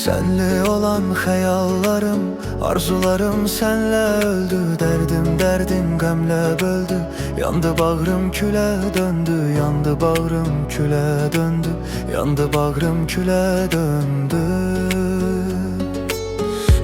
Senle olan hayallarım, arzularım senle öldü. Derdim derdin gamle böldü. Yandı bağrım küle döndü. Yandı bağrım küle döndü. Yandı bağrım küle döndü.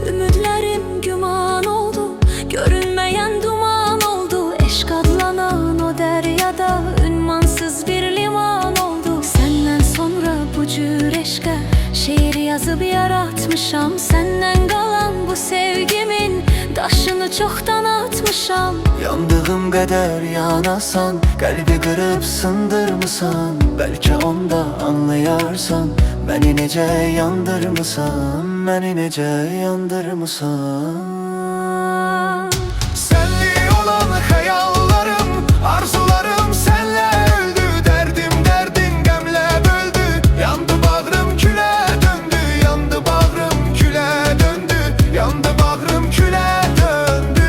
Ümidlerim güman oldu, görünmeyen duman oldu. Eşk adlanan o deryada ünvansız bir liman oldu. Senden sonra bu cür eşke şiir yazıp yaratmışam. Senden kalan bu sevgimin daşını çoktan atmışam. Yandığım kadar yanasan, kalbi kırıp sındırmısan. Belki onda anlayarsan, beni nece yandırmısan, beni nece yandırmısan. Senli olan hayallarım, arzularım senle öldü. Derdim derdin gamle böldü. Yandı bağrım küle döndü. Yandı bağrım küle döndü. Yandı bağrım küle döndü.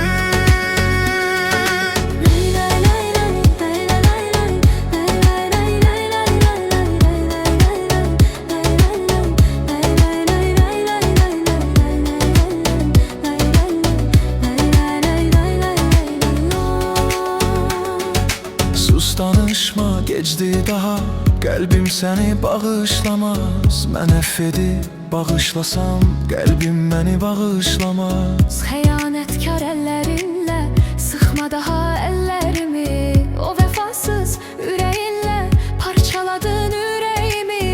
Sus danışma, geçdi daha. Kalbim seni bağışlamaz. Mən əff edib bağışlasam, kalbim beni bağışlamaz. Xəyanətkar əllərinlə sıxma daha əllərimi. O vəfasız ürəyinlə parçaladın ürəyimi.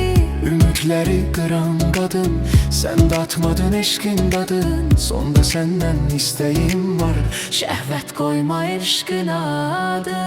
Ümidləri qıran qadın, sən də atmadın eşqin dadın. Sonda səndən istəyim var, Şəhvət qoyma eşqin adı.